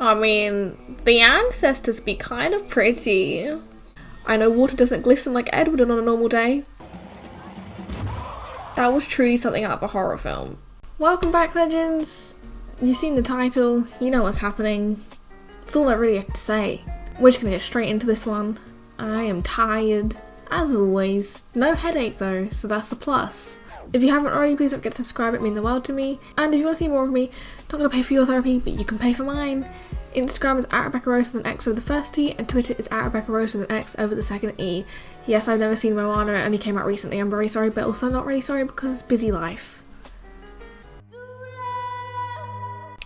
I mean, the ancestors be kind of pretty. I know water doesn't glisten like Edward on a normal day. That was truly something out of a horror film. Welcome back, legends. You've seen the title, you know what's happening. That's all I really have to say. We're just gonna get straight into this one. I am tired, as always. No headache though, so that's a plus. If you haven't already, please don't forget to subscribe, it means the world to me. And if you want to see more of me, not gonna pay for your therapy, but you can pay for mine. Instagram is @RebeccaRose with an X over the first T, and Twitter is @RebeccaRose with an X over the second E. Yes, I've never seen Moana, it only came out recently, I'm very sorry, but also not really sorry because busy life.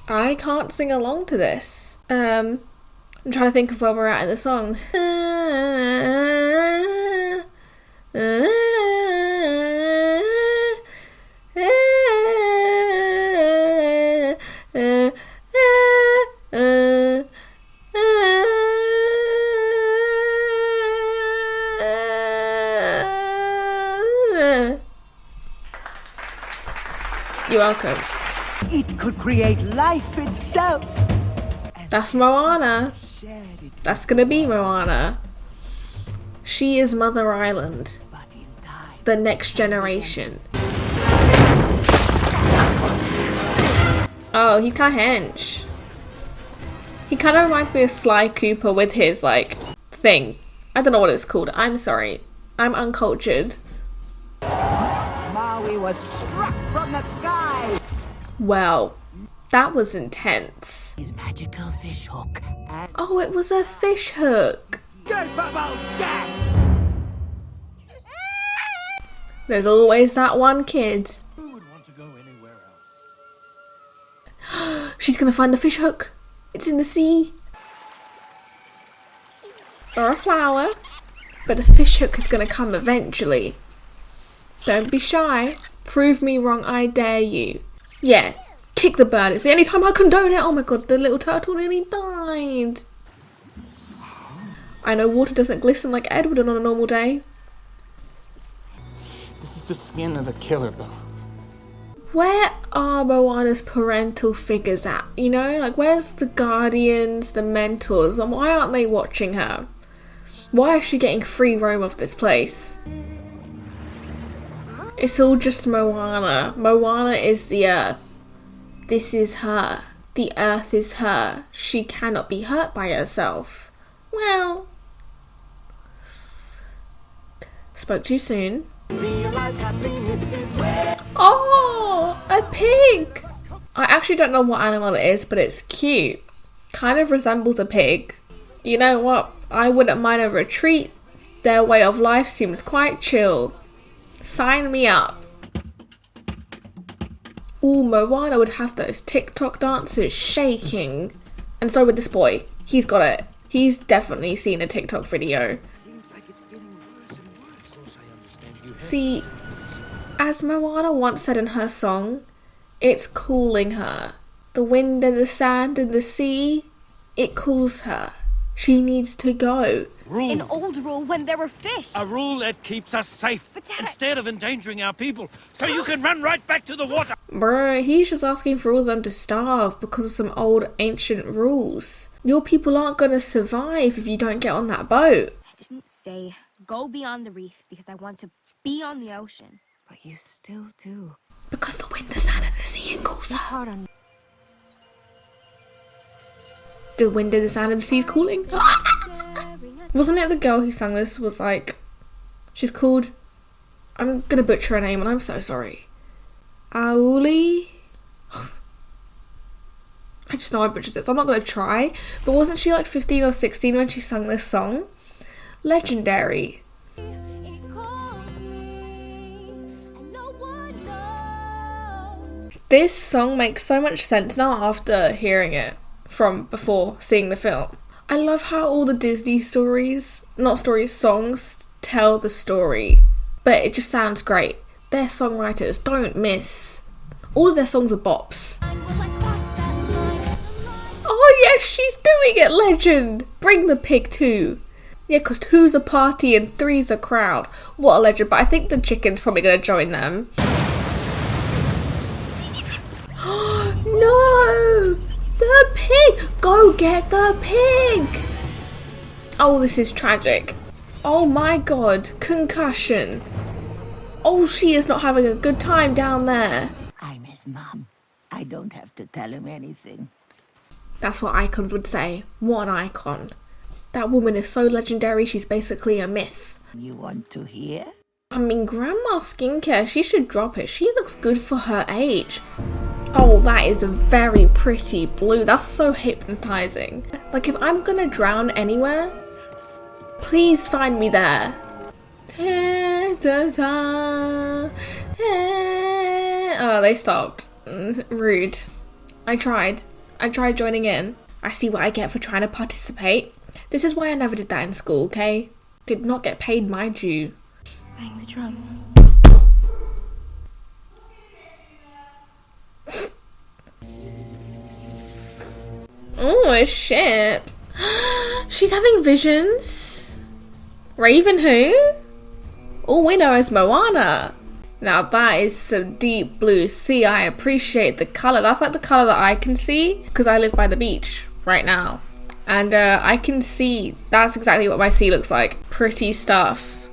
I can't sing along to this. I'm trying to think of where we're at in the song. You're welcome. It could create life itself. That's Moana. That's gonna be Moana. She is Mother Island. The next generation. Oh, he ta hench. He kind of reminds me of Sly Cooper with his, like, thing. I don't know what it's called. I'm sorry. I'm uncultured. Maui was struck from the sky. Well, that was intense. His magical fish hook. Oh, it was a fish hook. Good bubble gas. There's always that one kid. Who would want to go anywhere else? She's gonna find the fish hook. It's in the sea. Or a flower. But the fish hook is gonna come eventually. Don't be shy. Prove me wrong, I dare you. Yeah, kick the bird. It's the only time I condone it. Oh my god, the little turtle nearly died. I know water doesn't glisten like Edward on a normal day. This is the skin of a killer bell. Where are Moana's parental figures at? You know, like where's the guardians, the mentors, and why aren't they watching her? Why is she getting free roam of this place? It's all just Moana. Moana is the earth. This is her. The earth is her. She cannot be hurt by herself. Well, spoke too soon. Oh, a pig! I actually don't know what animal it is, but it's cute. Kind of resembles a pig. You know what? I wouldn't mind a retreat. Their way of life seems quite chill. Sign me up. Ooh, Moana would have those TikTok dancers shaking. And so would this boy. He's got it. He's definitely seen a TikTok video. See, as Moana once said in her song, it's calling her. The wind and the sand and the sea, it calls her. She needs to go. Rule. An old rule when there were fish. A rule that keeps us safe But Dad, instead of endangering our people, so you can run right back to the water. Bruh, he's just asking for all of them to starve because of some old ancient rules. Your people aren't gonna survive if you don't get on that boat. I didn't say go beyond the reef because I want to be on the ocean. But you still do. Because the wind, the sand, and the sea, it calls her. Hard on The wind and the sand and the sea's calling. Wasn't it the girl who sang this was like, she's called, I'm gonna butcher her name and I'm so sorry. Auli? I just know I butchered it, so I'm not gonna try. But wasn't she like 15 or 16 when she sang this song? Legendary. This song makes so much sense now after hearing it from before seeing the film. I love how all the Disney songs tell the story, but it just sounds great. Their songwriters don't miss. All of their songs are bops. Oh yes, she's doing it, legend! Bring the pig too. Yeah, because two's a party and three's a crowd. What a legend, but I think the chicken's probably going to join them. No! The the pig! Go get the pig! Oh, this is tragic. Oh my god, concussion. Oh, she is not having a good time down there. I'm his mom. I don't have to tell him anything. That's what icons would say. What an icon. That woman is so legendary, she's basically a myth. You want to hear? I mean, grandma skincare, she should drop it. She looks good for her age. Oh, that is a very pretty blue. That's so hypnotizing. Like, if I'm gonna drown anywhere, please find me there. Oh, they stopped. Rude. I tried joining in. I see what I get for trying to participate. This is why I never did that in school, okay? Did not get paid my due. Bang the drum. Oh, a ship. She's having visions. Raven who? All we know is Moana. Now that is some deep blue sea. I appreciate the colour. That's like the colour that I can see because I live by the beach right now. And I can see that's exactly what my sea looks like. Pretty stuff.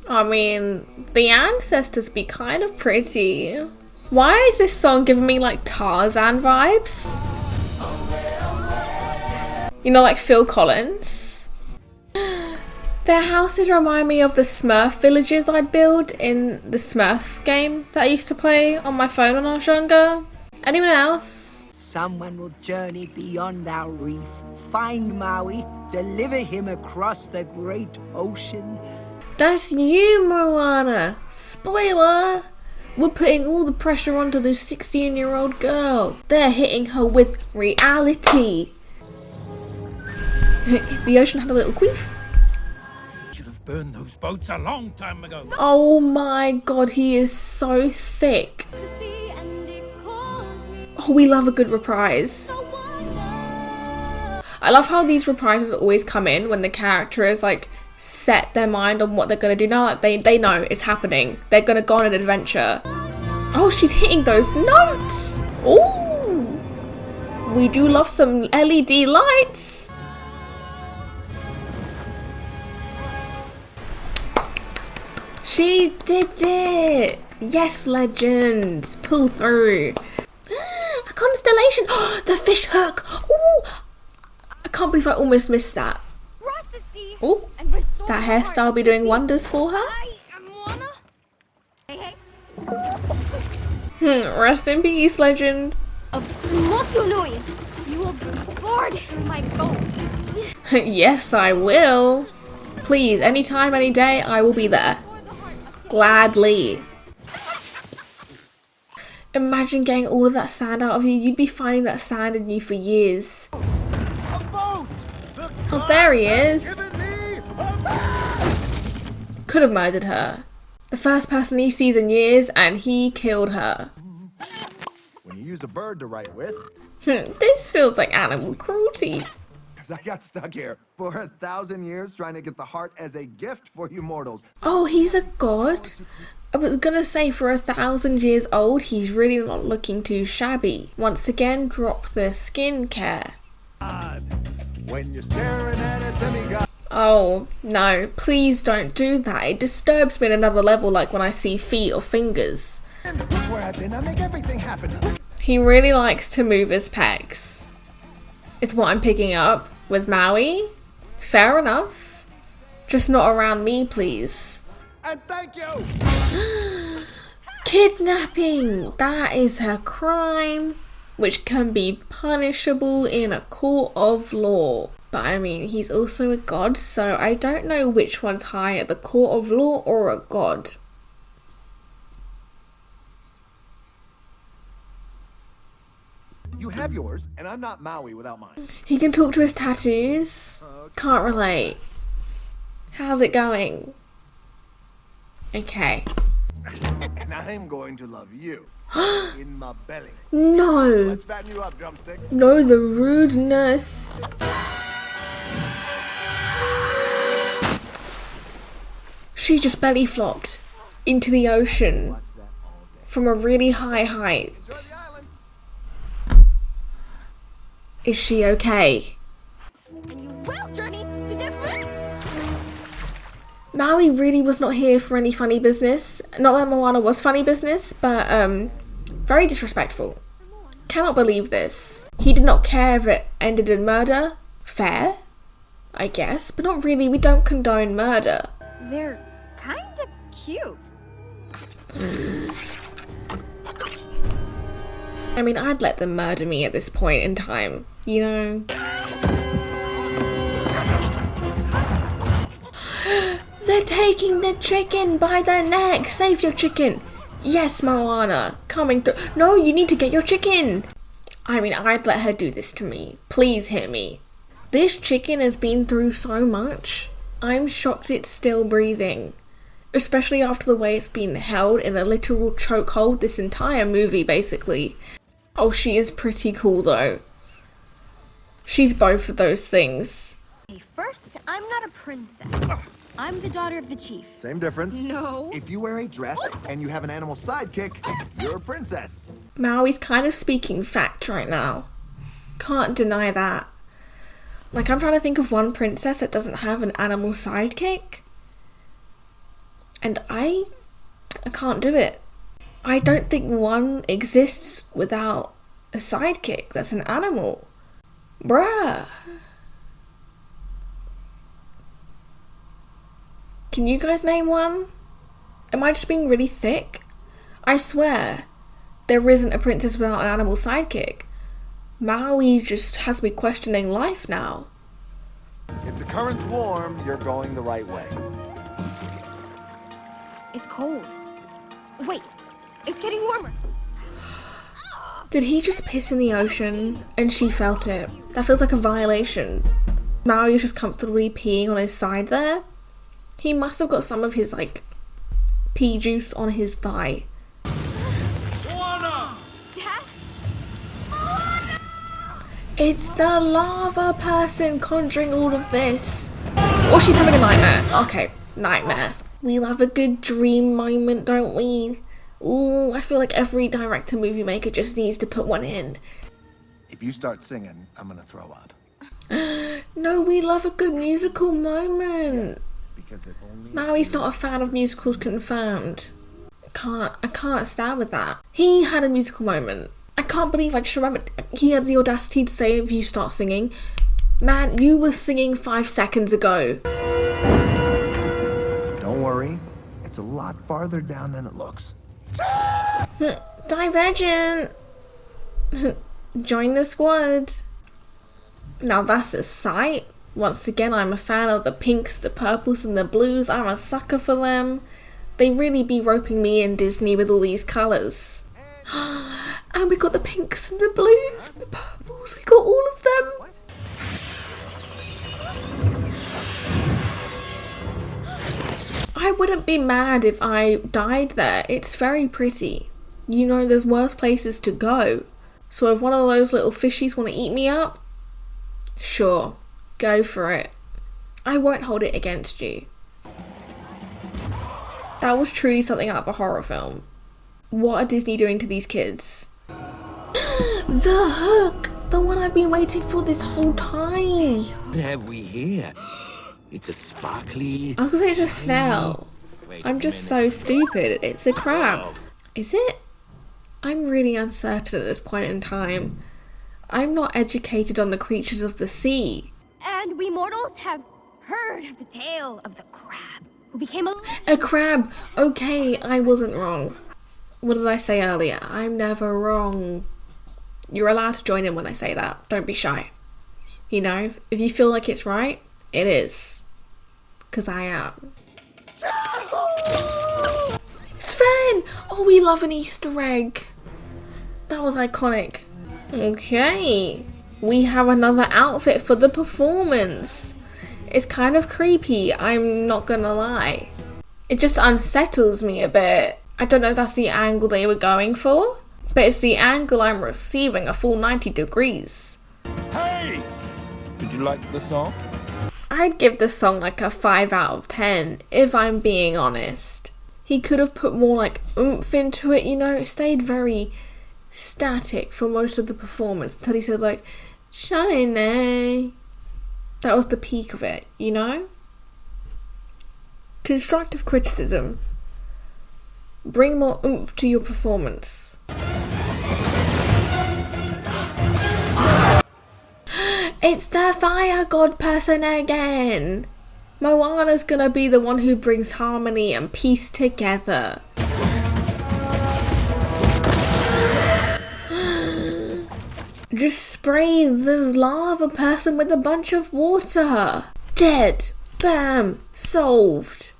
I mean, the ancestors be kind of pretty. Why is this song giving me like Tarzan vibes? You know, like Phil Collins. Their houses remind me of the Smurf villages I'd build in the Smurf game that I used to play on my phone when I was younger. Anyone else? Someone will journey beyond our reef, find Maui, deliver him across the great ocean. That's you, Moana. Spoiler! We're putting all the pressure onto this 16-year-old girl. They're hitting her with reality. The ocean had a little queef. Should have burned those boats a long time ago. Oh my god, he is so thick. Oh, we love a good reprise. I love how these reprises always come in when the character is like set their mind on what they're gonna do now. Like they know it's happening. They're gonna go on an adventure. Oh, she's hitting those notes. Ooh, we do love some LED lights. She did it! Yes, legend! Pull through. A constellation! Oh, the fish hook! Ooh! I can't believe I almost missed that. Ooh! That hairstyle be doing wonders for her. I am MOANA. Hey, hey. Rest in peace, legend. Motsunui, you will board my boat. Yes, I will. Please, anytime, any day, I will be there. Gladly. Imagine getting all of that sand out of you. You'd be finding that sand in you for years. Oh, there he is. Could have murdered her. The first person he sees in years, and he killed her. When you use a bird to write with. This feels like animal cruelty. I got stuck here for 1,000 years trying to get the heart as a gift for you mortals. Oh, he's a god? I was gonna say for 1,000 years old, he's really not looking too shabby. Once again, drop the skincare. When you're staring at a demigod. Oh, no, please don't do that. It disturbs me at another level, like when I see feet or fingers. Look where I've been. I make everything happen. He really likes to move his pecs. It's what I'm picking up with Maui. Fair enough. Just not around me, please. And thank you. Kidnapping! That is a crime which can be punishable in a court of law. But I mean, he's also a god, so I don't know which one's higher, the court of law or a god. You have yours, and I'm not Maui without mine. He can talk to his tattoos. Can't relate. How's it going? Okay. And I'm going to love you. In my belly. No! Let's fatten you up, drumstick. No, the rudeness. She just belly flopped into the ocean from a really high height. Is she okay? And you will journey to different. Maui really was not here for any funny business. Not that Moana was funny business, but very disrespectful. Cannot believe this. He did not care if it ended in murder. Fair, I guess, but not really. We don't condone murder. They're kinda cute. I mean, I'd let them murder me at this point in time, you know? They're taking the chicken by the neck! Save your chicken! Yes, Moana, coming through. No, you need to get your chicken! I mean, I'd let her do this to me. Please hear me. This chicken has been through so much. I'm shocked it's still breathing. Especially after the way it's been held in a literal chokehold this entire movie, basically. Oh, she is pretty cool though. She's both of those things. Okay, first, I'm not a princess. I'm the daughter of the chief. Same difference. No. If you wear a dress and you have an animal sidekick, you're a princess. Maui's kind of speaking fact right now. Can't deny that. Like, I'm trying to think of one princess that doesn't have an animal sidekick. And I can't do it. I don't think one exists without a sidekick that's an animal. Bruh. Can you guys name one? Am I just being really thick? I swear, there isn't a princess without an animal sidekick. Maui just has me questioning life now. If the current's warm, you're going the right way. It's cold. Wait, it's getting warmer. Did he just piss in the ocean and she felt it? That feels like a violation. Maui was just comfortably peeing on his side there. He must have got some of his, like, pea juice on his thigh. MOANA! Dad? It's the lava person conjuring all of this. Or she's having a nightmare. Okay, nightmare. We love a good dream moment, don't we? Ooh, I feel like every director movie maker just needs to put one in. If you start singing, I'm gonna throw up. No, we love a good musical moment. Because if only... Maui's not a fan of musicals, confirmed. I can't stand with that. He had a musical moment. I can't believe I just remembered he had the audacity to say if you start singing. Man, you were singing 5 seconds ago. Don't worry, it's a lot farther down than it looks. Divergent. Join the squad. Now that's a sight. Once again, I'm a fan of the pinks, the purples and the blues. I'm a sucker for them. They really be roping me in Disney with all these colours. And we got the pinks and the blues and the purples. We got all of them. I wouldn't be mad if I died there. It's very pretty. You know, there's worse places to go. So if one of those little fishies want to eat me up, sure, go for it. I won't hold it against you. That was truly something out of a horror film. What are Disney doing to these kids? The hook! The one I've been waiting for this whole time! What have we here? It's a sparkly... I was gonna say it's a snail. I'm just so stupid. It's a crab. Is it? I'm really uncertain at this point in time. I'm not educated on the creatures of the sea. And we mortals have heard of the tale of the crab who became A crab! Okay, I wasn't wrong. What did I say earlier? I'm never wrong. You're allowed to join in when I say that. Don't be shy. You know, if you feel like it's right, it is. 'Cause I am. Sven! Oh, we love an Easter egg. That was iconic. Okay. We have another outfit for the performance. It's kind of creepy, I'm not gonna lie. It just unsettles me a bit. I don't know if that's the angle they were going for, but it's the angle I'm receiving a full 90 degrees. Hey! Did you like the song? I'd give the song like a 5 out of 10, if I'm being honest. He could have put more like oomph into it, you know, it stayed very static for most of the performance until he said like, Shiny. That was the peak of it, you know? Constructive criticism. Bring more oomph to your performance. It's the fire god person again! Moana's gonna be the one who brings harmony and peace together. Just spray the lava person with a bunch of water. Dead. Bam. Solved.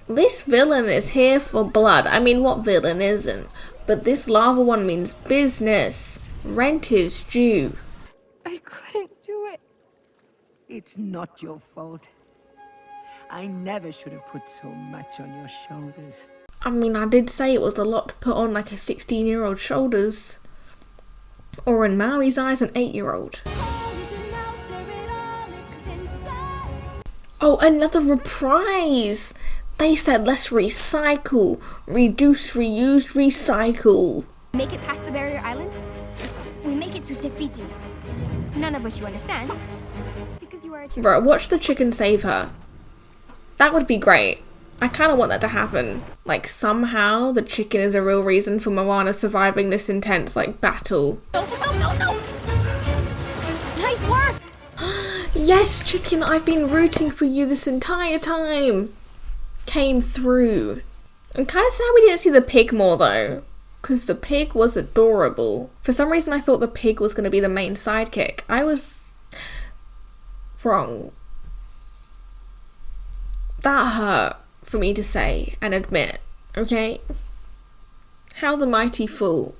This villain is here for blood. I mean, what villain isn't? But this lava one means business. Rent is due. I couldn't do it. It's not your fault. I never should have put so much on your shoulders. I mean, I did say it was a lot to put on like a 16-year-old shoulders. Or in Maui's eyes, an 8-year-old. Oh, another reprise! They said let's recycle, reduce, reuse, recycle. Make it past the barrier islands, we make it to Te Fiti. None of which you understand, because you are a chicken. Bro, watch the chicken save her. That would be great. I kind of want that to happen. Like, somehow the chicken is a real reason for Moana surviving this intense, like, battle. No! Nice work! Yes, chicken, I've been rooting for you this entire time. Came through. I'm kind of sad we didn't see the pig more, though. Because the pig was adorable. For some reason, I thought the pig was going to be the main sidekick. I was wrong. That hurt for me to say and admit, okay? How the mighty fool.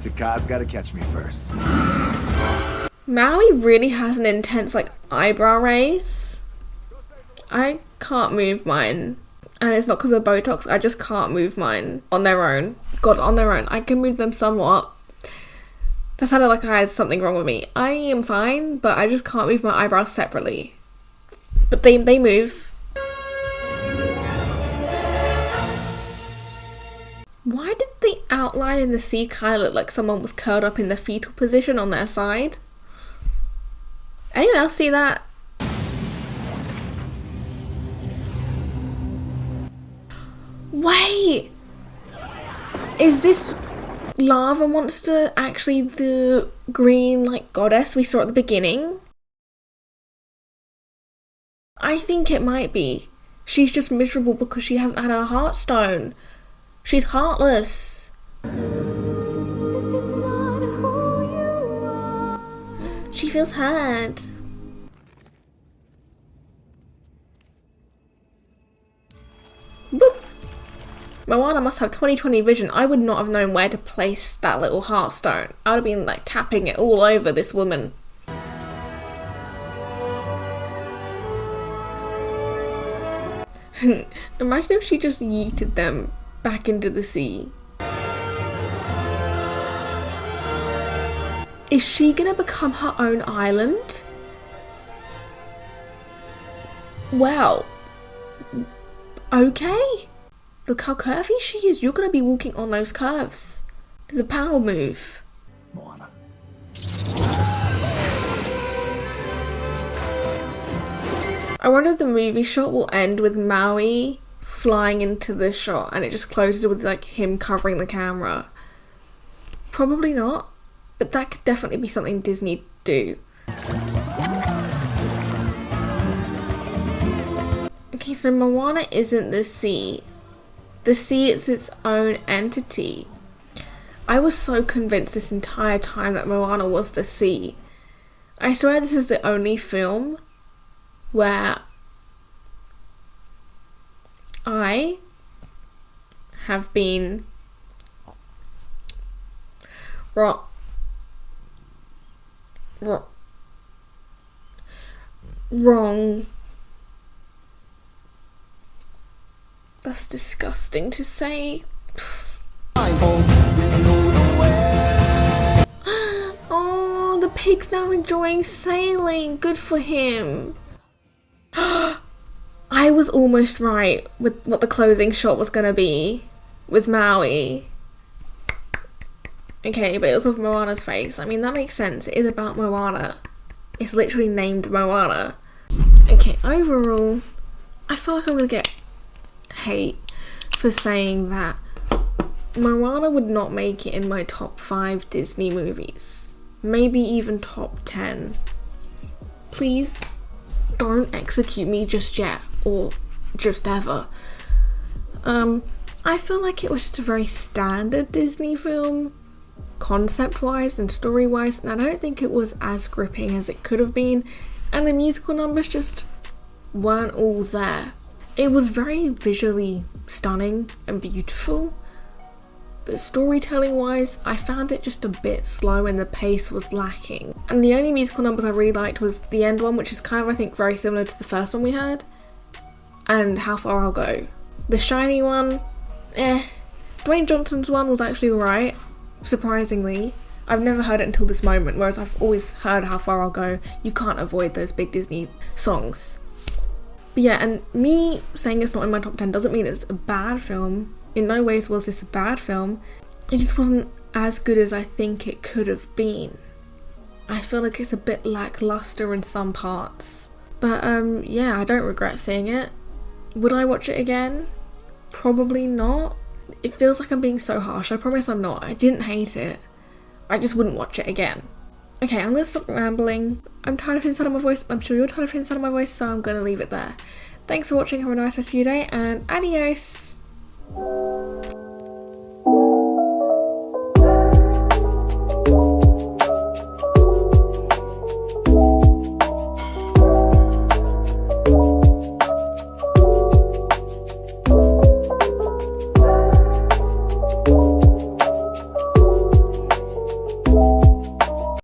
Taka's gotta catch me first. Maui really has an intense, like, eyebrow raise. I can't move mine. And it's not because of Botox, I just can't move mine on their own. God, on their own. I can move them somewhat. That sounded like I had something wrong with me. I am fine, but I just can't move my eyebrows separately. But they move. Why did the outline in the sea kind of look like someone was curled up in the fetal position on their side? Anyone else see that? Wait! Is this lava monster actually the green, like, goddess we saw at the beginning? I think it might be. She's just miserable because she hasn't had her heartstone. She's heartless. This is not who you are. She feels hurt. Boop. Moana must have 20/20 vision. I would not have known where to place that little heartstone. I would have been like tapping it all over this woman. Imagine if she just yeeted them back into the sea. Is she gonna become her own island? Well, okay. Look how curvy she is. You're gonna be walking on those curves. The power move. Moana. I wonder if the movie shot will end with Maui flying into the shot and it just closes with like him covering the camera. Probably not, but that could definitely be something Disney do. Okay, so Moana isn't the sea. The sea is its own entity. I was so convinced this entire time that Moana was the sea. I swear this is the only film where I have been wrong. That's disgusting to say. Oh, the pig's now enjoying sailing. Good for him. I was almost right with what the closing shot was going to be with Maui. Okay, but it was with Moana's face. I mean, that makes sense. It is about Moana. It's literally named Moana. Okay, overall, I feel like I'm gonna get hate for saying that Moana would not make it in my top 5 Disney movies. Maybe even top 10. Please don't execute me just yet, or just ever. I feel like it was just a very standard Disney film, concept-wise and story-wise, and I don't think it was as gripping as it could have been, and the musical numbers just weren't all there. It was very visually stunning and beautiful, but storytelling-wise, I found it just a bit slow and the pace was lacking. And the only musical numbers I really liked was the end one, which is kind of, I think, very similar to the first one we had, and How Far I'll Go. The shiny one, Dwayne Johnson's one was actually alright, surprisingly. I've never heard it until this moment, whereas I've always heard How Far I'll Go. You can't avoid those big Disney songs. But yeah, and me saying it's not in my top 10 doesn't mean it's a bad film. In no ways was this a bad film. It just wasn't as good as I think it could have been. I feel like it's a bit lackluster in some parts. But yeah, I don't regret seeing it. Would I watch it again? Probably not. It feels like I'm being so harsh. I promise I'm not. I didn't hate it. I just wouldn't watch it again. Okay, I'm gonna stop rambling. I'm tired of hearing inside of my voice. I'm sure you're tired of hearing inside of my voice, so I'm gonna leave it there. Thanks for watching. Have a nice rest of your day, and adios!